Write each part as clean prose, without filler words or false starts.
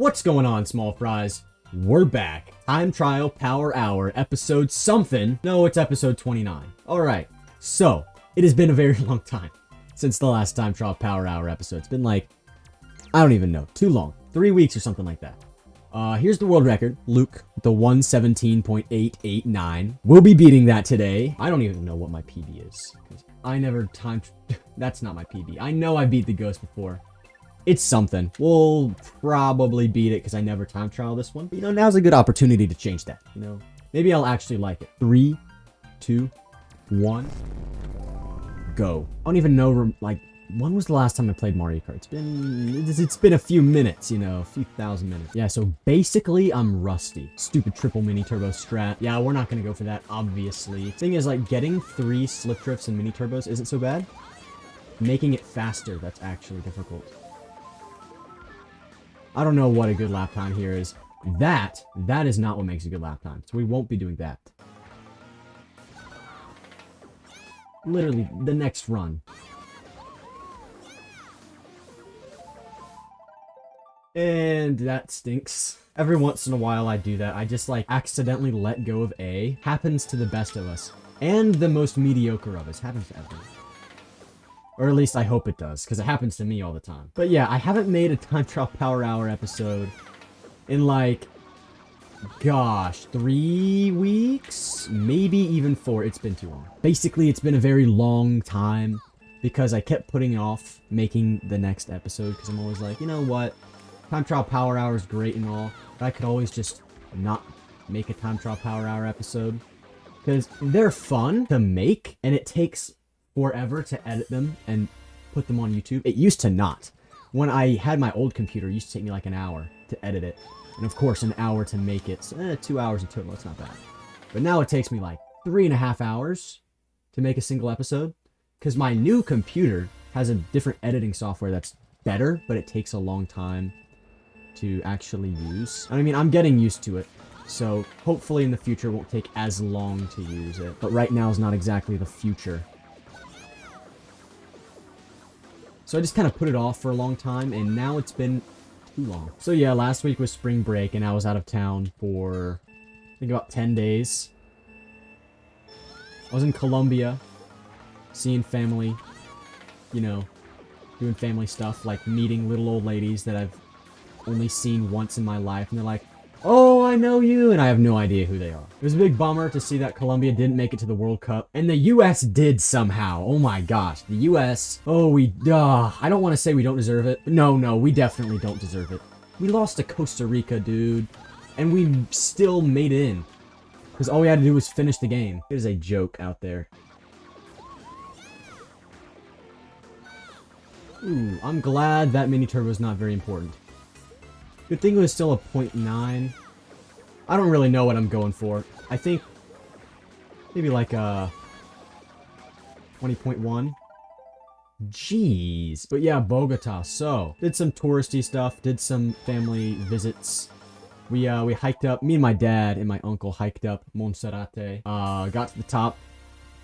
What's going on, small fries? We're back. Time Trial Power Hour, episode something. No, it's episode 29. Alright, so, it has been a very long time since the last Time Trial Power Hour episode. It's been like, I don't even know, too long. 3 weeks or something like that. Here's the world record. Luke, the 117.889. We'll be beating that today. I don't even know what my PB is. I never That's not my PB. I know I beat the ghost before. It's something. We'll probably beat it because I never time trial this one. But, you know, now's a good opportunity to change that. You know, maybe I'll actually like it. 3, 2, 1, go. I don't even know, like, when was the last time I played Mariokart? It's been a few minutes, you know, a few thousand minutes. Yeah, so basically, I'm rusty. Stupid triple mini turbo strat. Yeah, we're not gonna go for that, obviously. Thing is, like, getting 3 slip drifts and mini turbos isn't so bad. Making it faster, that's actually difficult. I don't know what a good lap time here is. That is not what makes a good lap time. So we won't be doing that. Literally, the next run. And that stinks. Every once in a while I do that. I just like accidentally let go of A. Happens to the best of us. And the most mediocre of us. Happens to everyone. Or at least I hope it does, because it happens to me all the time. But yeah, I haven't made a Time Trial Power Hour episode in like, gosh, 3 weeks? Maybe even 4. It's been too long. Basically, it's been a very long time because I kept putting off making the next episode because I'm always like, you know what? Time Trial Power Hour is great and all, but I could always just not make a Time Trial Power Hour episode because they're fun to make and it takes forever to edit them and put them on YouTube. It used to not. When I had my old computer, it used to take me like an hour to edit it. And of course, an hour to make it. So, 2 hours in total, it's not bad. But now it takes me like 3.5 hours to make a single episode. Because my new computer has a different editing software that's better, but it takes a long time to actually use. I mean, I'm getting used to it. So hopefully in the future it won't take as long to use it. But right now is not exactly the future. So I just kind of put it off for a long time, and now it's been too long. So yeah, last week was spring break, and I was out of town for, I think, about 10 days. I was in Colombia, seeing family, you know, doing family stuff, like meeting little old ladies that I've only seen once in my life, and they're like, oh, I know you, and I have no idea who they are. It was a big bummer to see that Colombia didn't make it to the World Cup, and the US did somehow. Oh my gosh, the US, I don't want to say we don't deserve it. No, we definitely don't deserve it. We lost to Costa Rica, dude, and we still made it in, because all we had to do was finish the game. It is a joke out there. Ooh, I'm glad that mini turbo is not very important. Good thing it was still a 0.9. I don't really know what I'm going for. I think maybe like a 20.1. Jeez. But yeah, Bogota. So, did some touristy stuff, did some family visits. We hiked up, me and my dad and my uncle hiked up Monserrate. Got to the top,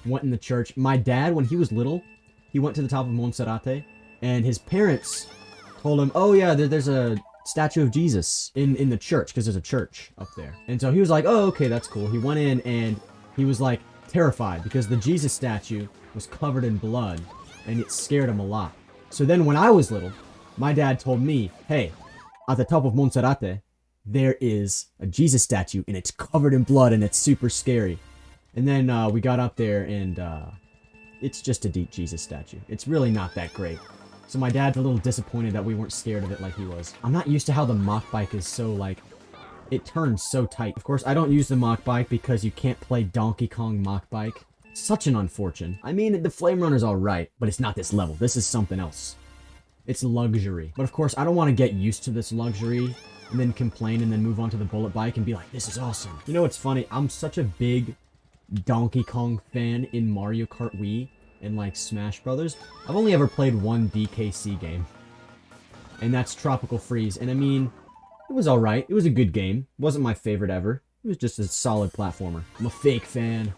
went in the church. My dad, when he was little, he went to the top of Monserrate, and his parents told him, oh yeah, there's a statue of Jesus in the church, because there's a church up there. And so he was like, oh, okay, that's cool. He went in and he was like terrified because the Jesus statue was covered in blood and it scared him a lot. So then when I was little, my dad told me, hey, at the top of Monserrate, there is a Jesus statue and it's covered in blood and it's super scary. And then we got up there and it's just a deep Jesus statue. It's really not that great. So my dad's a little disappointed that we weren't scared of it like he was. I'm not used to how the mock bike is so, like, it turns so tight. Of course, I don't use the mock bike because you can't play Donkey Kong mock bike. Such an unfortunate. I mean, the Flame Runner's alright, but it's not this level. This is something else. It's luxury. But of course, I don't want to get used to this luxury and then complain and then move on to the bullet bike and be like, this is awesome. You know what's funny? I'm such a big Donkey Kong fan in Mario Kart Wii and like Smash Brothers. I've only ever played one DKC game, and that's Tropical Freeze. And I mean, it was alright. It was a good game. It wasn't my favorite ever. It was just a solid platformer. I'm a fake fan.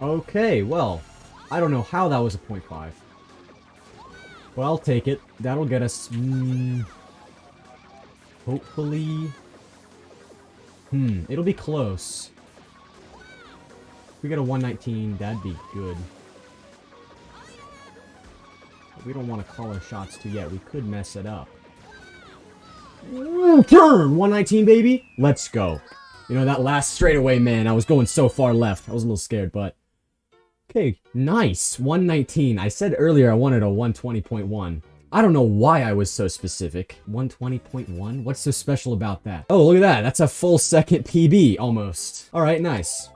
Okay, well, I don't know how that was a 0.5. Well, I'll take it. That'll get us, hopefully... it'll be close. If we get a 119, that'd be good. But we don't want to call our shots too yet. We could mess it up. Turn! 119, baby! Let's go. You know, that last straightaway, man, I was going so far left. I was a little scared, but... Okay, nice. 119. I said earlier I wanted a 120.1. I don't know why I was so specific. 120.1? What's so special about that? Oh, look at that. That's a full second PB, almost. Alright, nice.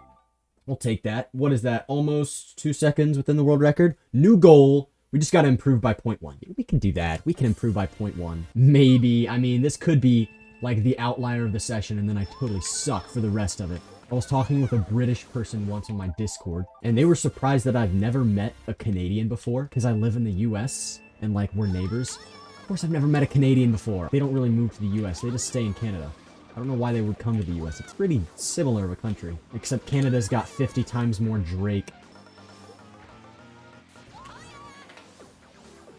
We'll take that. What is that? Almost 2 seconds within the world record? New goal. We just gotta improve by 0.1. We can do that. We can improve by 0.1. Maybe. I mean, this could be like the outlier of the session, and then I totally suck for the rest of it. I was talking with a British person once on my Discord, and they were surprised that I've never met a Canadian before, because I live in the US, and like, we're neighbors. Of course I've never met a Canadian before. They don't really move to the US, they just stay in Canada. I don't know why they would come to the US. It's pretty similar of a country, except Canada's got 50 times more Drake.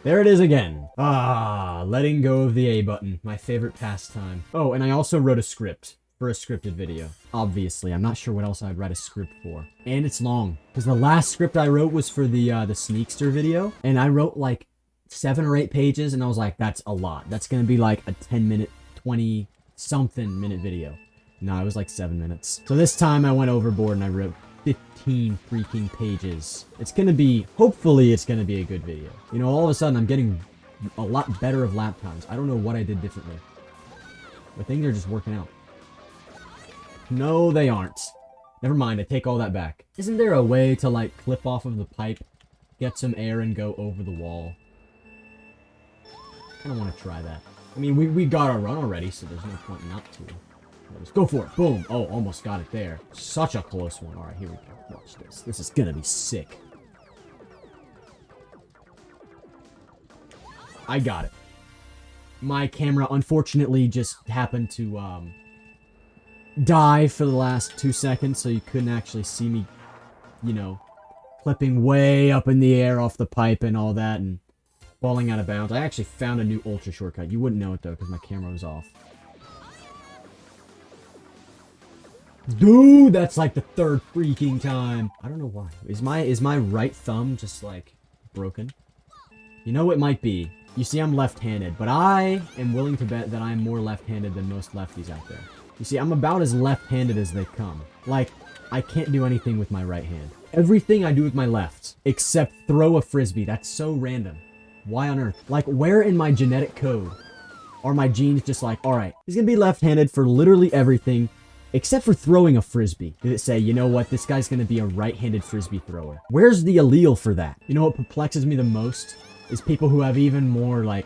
There it is again. Ah, letting go of the A button. My favorite pastime. Oh, and I also wrote a script for a scripted video. Obviously, I'm not sure what else I'd write a script for. And it's long. Because the last script I wrote was for the Sneakster video. And I wrote like 7 or 8 pages, and I was like, that's a lot. That's gonna be like a 10-minute, 20-something minute video. No, it was like 7 minutes. So this time I went overboard and I wrote 15 freaking pages. It's gonna be, hopefully it's gonna be a good video. You know, all of a sudden I'm getting a lot better of lap times. I don't know what I did differently. But things are just working out. No, they aren't. Never mind, I take all that back. Isn't there a way to like clip off of the pipe, get some air and go over the wall? I kind of want to try that. I mean, we got our run already, so there's no point not to. Let's go for it. Boom. Oh, almost got it there. Such a close one. All right, here we go. Watch this. This is gonna be sick. I got it. My camera, unfortunately, just happened to, die for the last 2 seconds, so you couldn't actually see me, you know, flipping way up in the air off the pipe and all that, and falling out of bounds. I actually found a new ultra shortcut. You wouldn't know it, though, because my camera was off. Dude, that's like the 3rd freaking time. I don't know why. Is my right thumb just like broken? You know, it might be. You see, I'm left-handed, but I am willing to bet that I'm more left-handed than most lefties out there. You see, I'm about as left-handed as they come. Like, I can't do anything with my right hand. Everything I do with my left, except throw a frisbee. That's so random. Why on earth? Like, where in my genetic code are my genes just like, alright, he's gonna be left-handed for literally everything, except for throwing a frisbee? Did it say, you know what, this guy's gonna be a right-handed frisbee thrower? Where's the allele for that? You know what perplexes me the most? Is people who have even more, like,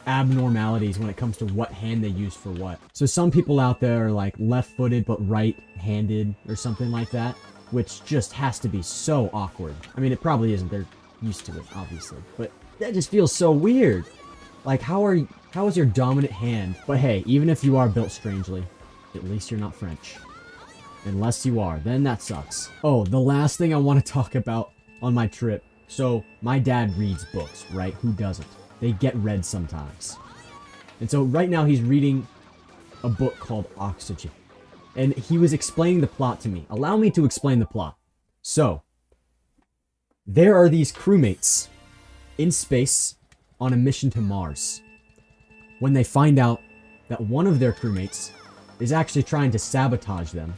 abnormalities when it comes to what hand they use for what. So some people out there are, like, left-footed but right-handed or something like that, which just has to be so awkward. I mean, it probably isn't. They're used to it, obviously. But that just feels so weird. Like, how is your dominant hand? But hey, even if you are built strangely, at least you're not French. Unless you are, then that sucks. Oh, the last thing I want to talk about on my trip. So, my dad reads books, right? Who doesn't? They get read sometimes. And so, right now he's reading a book called Oxygen. And he was explaining the plot to me. Allow me to explain the plot. So, there are these crewmates in space on a mission to Mars. When they find out that one of their crewmates is actually trying to sabotage them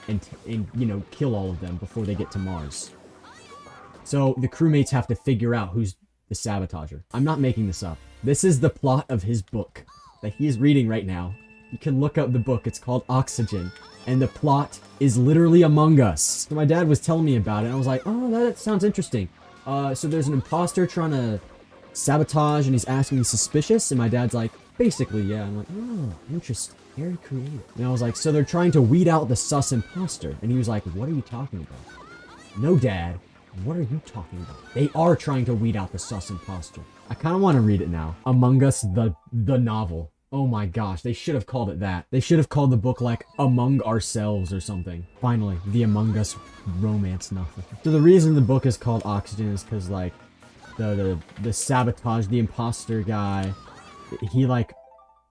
and you know, kill all of them before they get to Mars. So the crewmates have to figure out who's the sabotager. I'm not making this up. This is the plot of his book that he is reading right now. You can look up the book. It's called Oxygen. And the plot is literally Among Us. So my dad was telling me about it, and I was like, oh, that sounds interesting. So there's an imposter trying to sabotage, and he's asking me suspicious, and my dad's like, basically, yeah. I'm like, oh, interesting. Very creative. And I was like, so they're trying to weed out the sus imposter. And he was like, what are you talking about? No, Dad. What are you talking about? They are trying to weed out the sus imposter. I kind of want to read it now. Among Us, the novel. Oh my gosh, they should have called it that. They should have called the book like Among Ourselves or something. Finally, the Among Us romance novel. So the reason the book is called Oxygen is because like the sabotage, the imposter guy, he like,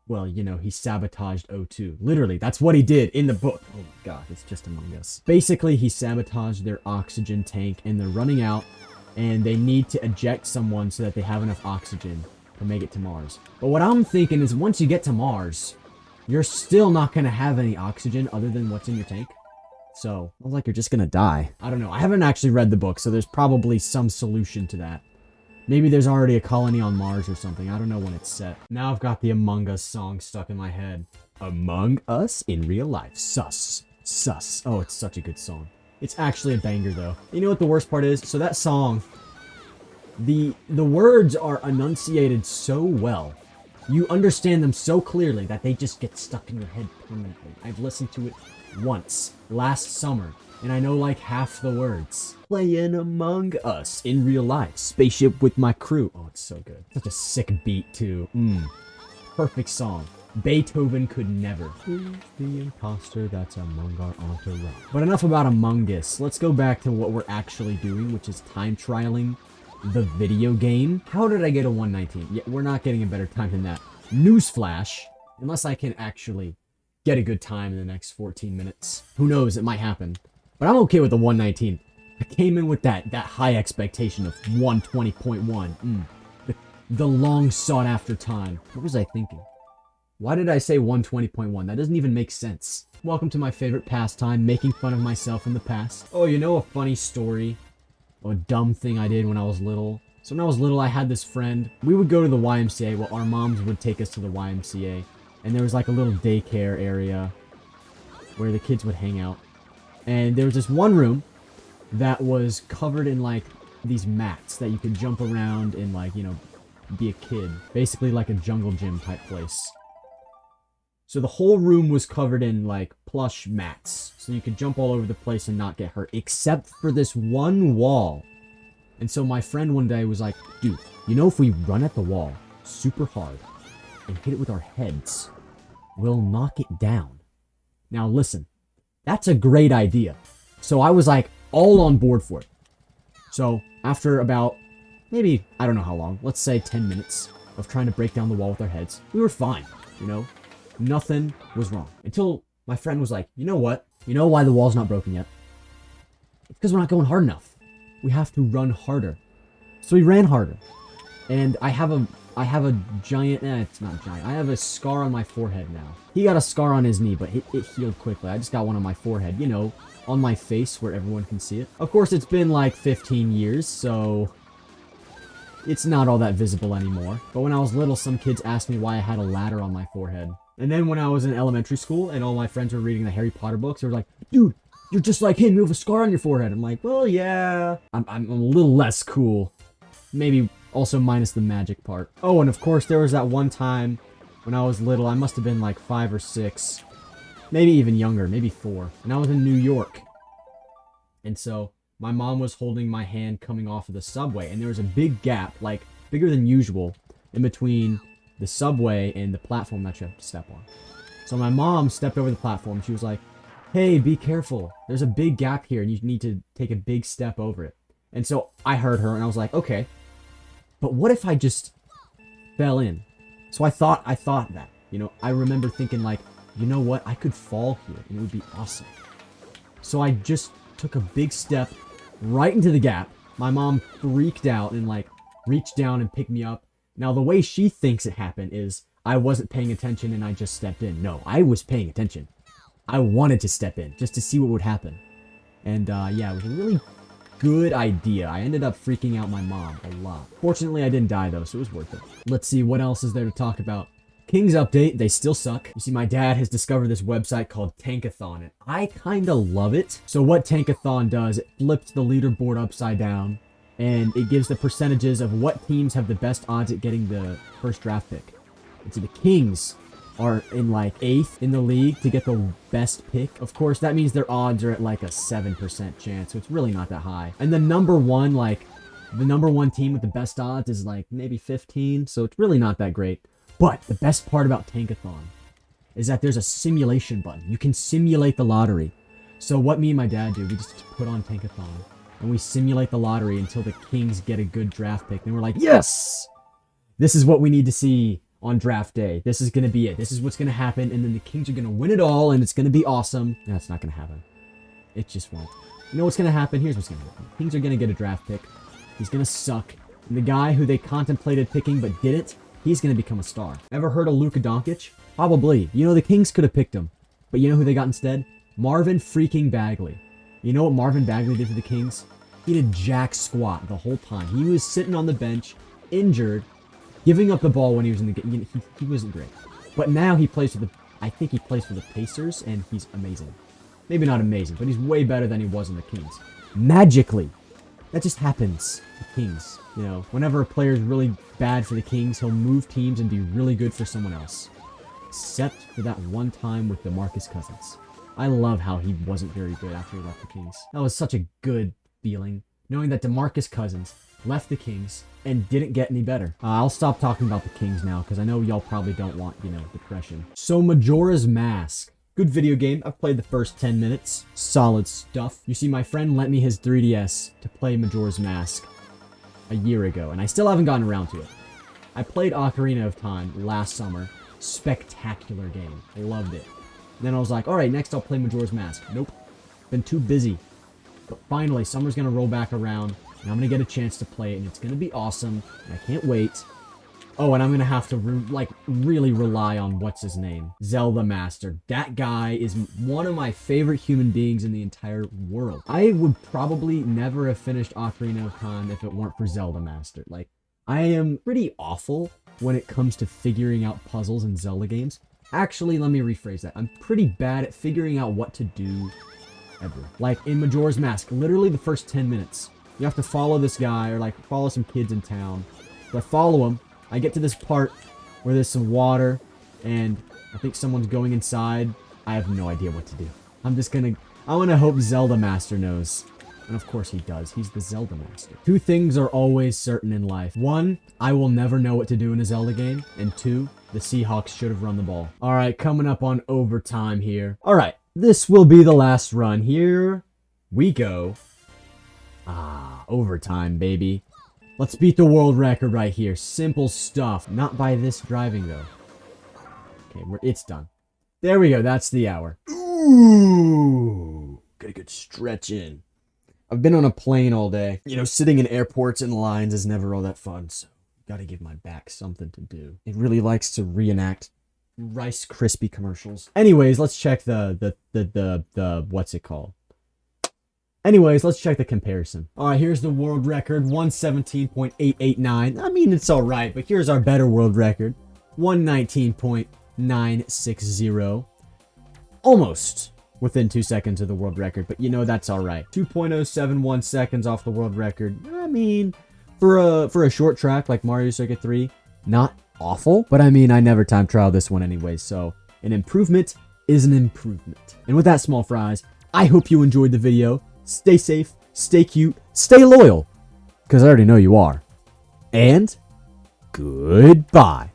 well, you know, he sabotaged O2. Literally, that's what he did in the book. Oh my god, it's just Among Us. Basically, he sabotaged their oxygen tank and they're running out and they need to eject someone so that they have enough oxygen to make it to Mars. But what I'm thinking is once you get to Mars, you're still not going to have any oxygen other than what's in your tank. So, I was like, you're just going to die. I don't know. I haven't actually read the book, so there's probably some solution to that. Maybe there's already a colony on Mars or something. I don't know when it's set. Now I've got the Among Us song stuck in my head. Among Us in real life. Sus. Sus. Oh, it's such a good song. It's actually a banger, though. You know what the worst part is? So that song... The words are enunciated so well. You understand them so clearly that they just get stuck in your head permanently. I've listened to it once, last summer, and I know like half the words. Playing Among Us in real life. Spaceship with my crew. Oh, it's so good. Such a sick beat, too. Perfect song. Beethoven could never. Who's the imposter that's among our entourage? But enough about Among Us. Let's go back to what we're actually doing, which is time trialing the video game. How did I get a 119? Yeah, we're not getting a better time than that. Newsflash, unless I can actually get a good time in the next 14 minutes. Who knows, it might happen. But I'm okay with the 119. I came in with that high expectation of 120.1. The long sought after time. What was I thinking? Why did I say 120.1? That doesn't even make sense. Welcome to my favorite pastime, making fun of myself in the past. Oh, you know a funny story? A dumb thing I did when I was little. So when I was little, I had this friend. We would go to the YMCA. Well, our moms would take us to the YMCA. And there was like a little daycare area where the kids would hang out. And there was this one room that was covered in like these mats that you could jump around and like, you know, be a kid. Basically like a jungle gym type place. So the whole room was covered in like plush mats. So you could jump all over the place and not get hurt. Except for this one wall. And so my friend one day was like, dude, you know if we run at the wall super hard and hit it with our heads, we'll knock it down. Now listen, that's a great idea. So I was like all on board for it. So after about maybe, I don't know how long, let's say 10 minutes of trying to break down the wall with our heads, we were fine, you know? Nothing was wrong. Until my friend was like, you know what? You know why the wall's not broken yet? It's because we're not going hard enough. We have to run harder. So we ran harder. And I have a giant, it's not giant. I have a scar on my forehead now. He got a scar on his knee, but it healed quickly. I just got one on my forehead, you know, on my face where everyone can see it. Of course, it's been like 15 years, so it's not all that visible anymore. But when I was little, some kids asked me why I had a ladder on my forehead. And then when I was in elementary school and all my friends were reading the Harry Potter books, they were like, dude, you're just like him, you have a scar on your forehead. I'm like, well, yeah. I'm a little less cool. Maybe also minus the magic part. Oh, and of course, there was that one time when I was little. I must have been like 5 or 6. Maybe even younger, maybe 4. And I was in New York. And so my mom was holding my hand coming off of the subway. And there was a big gap, like bigger than usual, in between the subway and the platform that you have to step on. So my mom stepped over the platform. She was like, hey, be careful. There's a big gap here and you need to take a big step over it. And so I heard her and I was like, okay, but what if I just fell in? So I thought that, you know, I remember thinking like, you know what? I could fall here and it would be awesome. So I just took a big step right into the gap. My mom freaked out and like reached down and picked me up. Now, the way she thinks it happened is I wasn't paying attention and I just stepped in. No, I was paying attention. I wanted to step in just to see what would happen. And yeah, it was a really good idea. I ended up freaking out my mom a lot. Fortunately, I didn't die though, so it was worth it. Let's see, what else is there to talk about? King's update, they still suck. You see, my dad has discovered this website called Tankathon, and I kinda love it. So what Tankathon does, it flips the leaderboard upside down, and it gives the percentages of what teams have the best odds at getting the first draft pick. And so the Kings are in like 8th in the league to get the best pick. Of course, that means their odds are at like a 7% chance, so it's really not that high. And the number one, like, the number one team with the best odds is like maybe 15, so it's really not that great. But the best part about Tankathon is that there's a simulation button. You can simulate the lottery. So what me and my dad do, we just put on Tankathon and we simulate the lottery until the Kings get a good draft pick. Then we're like, yes! This is what we need to see on draft day. This is going to be it. This is what's going to happen. And then the Kings are going to win it all and it's going to be awesome. That's not going to happen. It just won't. You know what's going to happen? Here's what's going to happen. Kings are going to get a draft pick. He's going to suck. And the guy who they contemplated picking but didn't, he's going to become a star. Ever heard of Luka Doncic? Probably. You know, the Kings could have picked him. But you know who they got instead? Marvin freaking Bagley. You know what Marvin Bagley did for the Kings? He did jack squat the whole time. He was sitting on the bench, injured, giving up the ball when he was in the game. He wasn't great. But now he plays for the... I think he plays for the Pacers, and he's amazing. Maybe not amazing, but he's way better than he was in the Kings. Magically. That just happens. The Kings. You know, whenever a player is really bad for the Kings, he'll move teams and be really good for someone else. Except for that one time with DeMarcus Cousins. I love how he wasn't very good after he left the Kings. That was such a good feeling, knowing that DeMarcus Cousins left the Kings and didn't get any better. I'll stop talking about the Kings now, because I know y'all probably don't want, you know, depression. So, Majora's Mask. Good video game. I've played the first 10 minutes. Solid stuff. You see, my friend lent me his 3DS to play Majora's Mask a year ago, and I still haven't gotten around to it. I played Ocarina of Time last summer. Spectacular game. I loved it. And then I was like, alright, next I'll play Majora's Mask. Nope. Been too busy. But finally, summer's gonna roll back around, and I'm gonna get a chance to play it, and it's gonna be awesome, and I can't wait. Oh, and I'm gonna have to, really rely on what's-his-name? Zelda Master. That guy is one of my favorite human beings in the entire world. I would probably never have finished Ocarina of Time if it weren't for Zelda Master. Like, I am pretty awful when it comes to figuring out puzzles in Zelda games. Actually, let me rephrase that. I'm pretty bad at figuring out what to do ever. Like, in Majora's Mask, literally the first 10 minutes, you have to follow this guy, or, like, follow some kids in town. So I follow him. I get to this part where there's some water, and I think someone's going inside. I have no idea what to do. I'm gonna hope Zelda Master knows. And of course he does. He's the Zelda Master. Two things are always certain in life. One, I will never know what to do in a Zelda game. And two, the Seahawks should have run the ball. Alright, coming up on overtime here. Alright, this will be the last run. Here we go. Overtime, baby. Let's beat the world record right here. Simple stuff. Not by this driving, though. Okay, it's done. There we go. That's the hour. Ooh. Get a good stretch in. I've been on a plane all day. You know, sitting in airports and lines is never all that fun, so gotta give my back something to do. It really likes to reenact Rice Krispie commercials. Anyways, let's check the what's it called? Anyways, let's check the comparison. Alright, here's the world record, 117.889. I mean, it's alright, but here's our better world record, 119.960. Almost within 2 seconds of the world record, but you know that's alright. 2.071 seconds off the world record. I mean, for a short track like Mario Circuit 3, not awful, but I mean, I never time trial this one anyway, so an improvement is an improvement. And with that, small fries, I hope you enjoyed the video. Stay safe, stay cute, stay loyal, because I already know you are. And goodbye.